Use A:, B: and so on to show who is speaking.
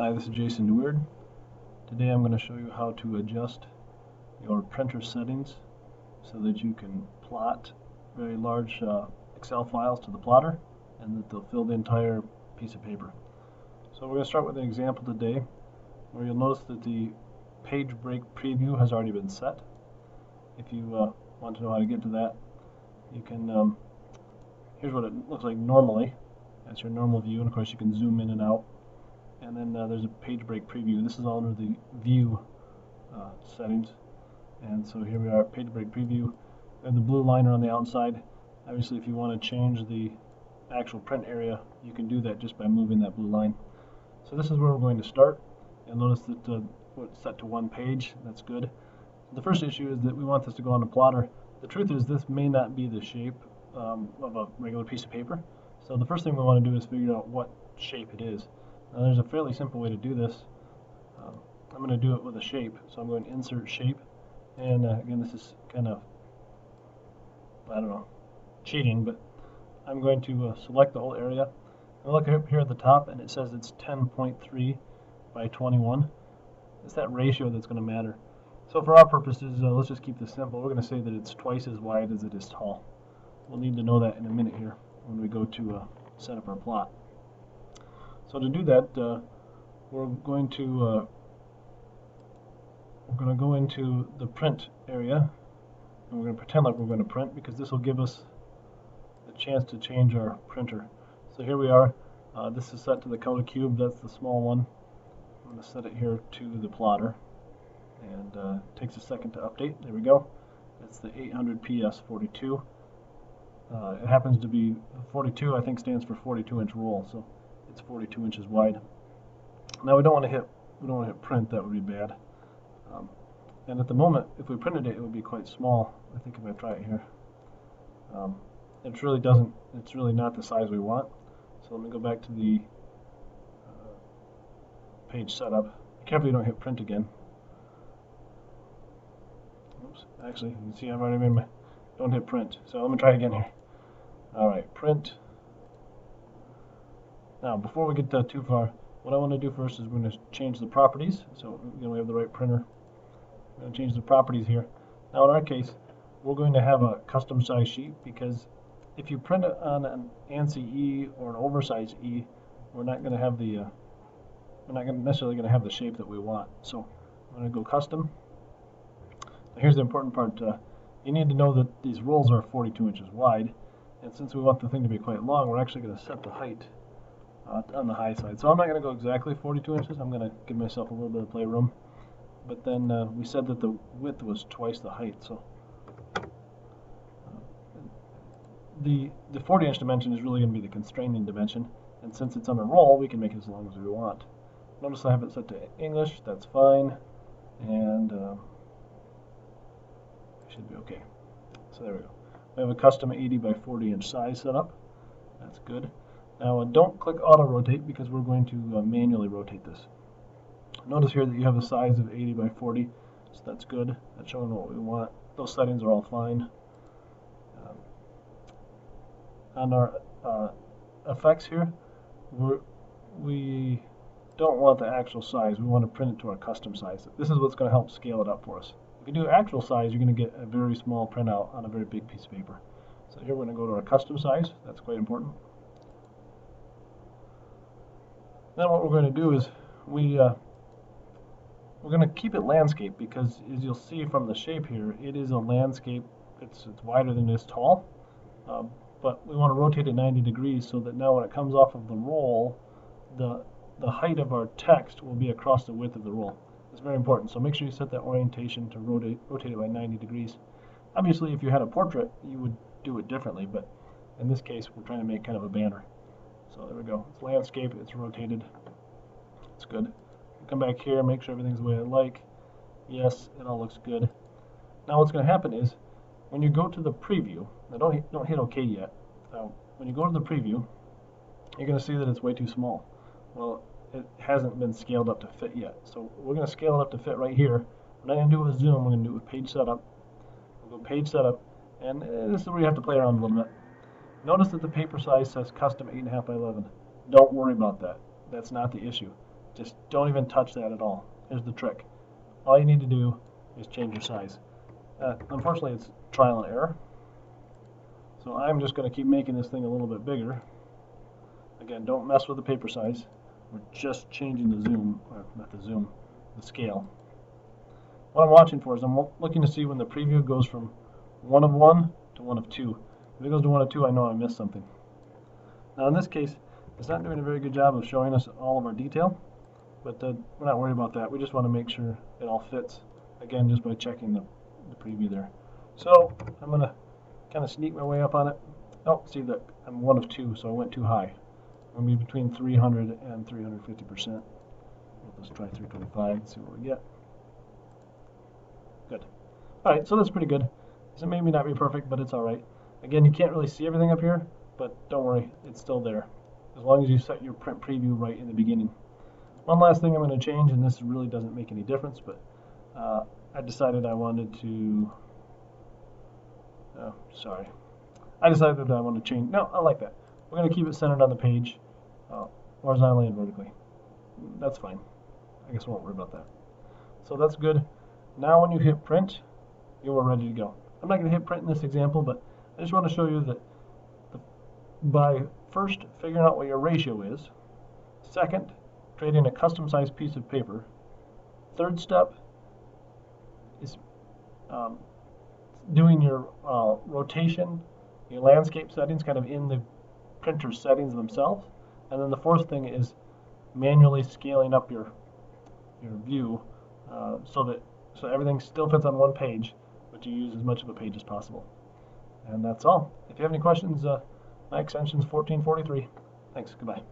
A: Hi, this is Jason Deward. Today I'm going to show you how to adjust your printer settings so that you can plot very large Excel files to the plotter and that they'll fill the entire piece of paper. So we're going to start with an example today where you'll notice that the page break preview has already been set. If you want to know how to get to that, you can, here's what it looks like normally. That's your normal view, and of course you can zoom in and out. And then there's a page break preview. This is all under the view settings. And so here we are, page break preview. We have the blue liner on the outside. Obviously, if you want to change the actual print area, you can do that just by moving that blue line. So this is where we're going to start. You'll notice that it's set to one page. That's good. The first issue is that we want this to go on a plotter. The truth is this may not be the shape of a regular piece of paper. So the first thing we want to do is figure out what shape it is. Now there's a fairly simple way to do this. I'm going to do it with a shape. So I'm going to insert shape. And again, this is kind of, I don't know, cheating, but I'm going to select the whole area. And look up here at the top, and it says it's 10.3 by 21. It's that ratio that's going to matter. So for our purposes, let's just keep this simple. We're going to say that it's twice as wide as it is tall. We'll need to know that in a minute here when we go to set up our plot. So to do that, we're going to go into the print area, and we're going to pretend like we're going to print because this will give us a chance to change our printer. So here we are. This is set to the color cube. That's the small one. I'm going to set it here to the plotter, and it takes a second to update. There we go. It's the 800 PS42. It happens to be 42. I think stands for 42-inch roll. So it's 42 inches wide. Now we don't want to hit print. That would be bad. And at the moment, if we printed it, it would be quite small. I think if I try it here, it really doesn't. It's really not the size we want. So let me go back to the page setup. Be careful you don't hit print again. Oops. Actually, you can see I've already made my. Don't hit print. So let me try again here. All right, print. Now, before we get too far, what I want to do first is we're going to change the properties. So we have the right printer. We're going to change the properties here. Now, in our case, we're going to have a custom size sheet because if you print it on an ANSI E or an oversized E, we're not going to have the necessarily going to have the shape that we want. So I'm going to go custom. Now, here's the important part. You need to know that these rolls are 42 inches wide, and since we want the thing to be quite long, we're actually going to set the height on the high side. So I'm not going to go exactly 42 inches. I'm going to give myself a little bit of playroom. But then we said that the width was twice the height. So the 40-inch dimension is really going to be the constraining dimension. And since it's on a roll, we can make it as long as we want. Notice I have it set to English. That's fine. And should be okay. So there we go. We have a custom 80 by 40 inch size set up. That's good. Now don't click auto rotate because we're going to manually rotate this. Notice here that you have a size of 80 by 40, so that's good. That's showing what we want. Those settings are all fine. On our effects here, we don't want the actual size. We want to print it to our custom size. This is what's going to help scale it up for us. If you do actual size, you're going to get a very small printout on a very big piece of paper. So here we're going to go to our custom size. That's quite important. Then what we're going to do is we're going to keep it landscape because, as you'll see from the shape here, it is a landscape. It's wider than it is tall, but we want to rotate it 90 degrees so that now when it comes off of the roll, the height of our text will be across the width of the roll. It's very important. So make sure you set that orientation to rotate it by 90 degrees. Obviously, if you had a portrait, you would do it differently, but in this case, we're trying to make kind of a banner. So there we go. It's landscape. It's rotated. It's good. Come back here, make sure everything's the way I like. Yes, it all looks good. Now what's going to happen is when you go to the preview, now don't hit OK yet. When you go to the preview, you're going to see that it's way too small. Well, it hasn't been scaled up to fit yet. So we're going to scale it up to fit right here. We're not going to do it with zoom. We're going to do it with page setup. We'll go page setup, and this is where you have to play around a little bit. Notice that the paper size says custom 8.5 by 11. Don't worry about that. That's not the issue. Just don't even touch that at all. Here's the trick. All you need to do is change your size. Unfortunately, it's trial and error. So I'm just going to keep making this thing a little bit bigger. Again, don't mess with the paper size. We're just changing the zoom, or not the zoom, the scale. What I'm watching for is I'm looking to see when the preview goes from 1 of 1 to 1 of 2. If it goes to 1 of 2, I know I missed something. Now in this case, it's not doing a very good job of showing us all of our detail, but we're not worried about that. We just want to make sure it all fits, again, just by checking the preview there. So I'm going to kind of sneak my way up on it. Oh, see that I'm 1 of 2, so I went too high. I'm going to be between 300 and 350%. Let's try 325 and see what we get. Good. All right, so that's pretty good. So it may not be perfect, but it's all right. Again, you can't really see everything up here, but don't worry, it's still there, as long as you set your print preview right in the beginning. One last thing I'm going to change, and this really doesn't make any difference, but I decided I wanted to, I decided I want to change, no, I like that. We're going to keep it centered on the page, horizontally and vertically. That's fine. I guess we won't worry about that. So that's good. Now when you hit print, you are ready to go. I'm not going to hit print in this example, but I just want to show you that by first figuring out what your ratio is, second, creating a custom sized piece of paper, third step is doing your rotation, your landscape settings kind of in the printer settings themselves, and then the fourth thing is manually scaling up your view so everything still fits on one page, but you use as much of a page as possible. And that's all. If you have any questions, my extension is 1443. Thanks. Goodbye.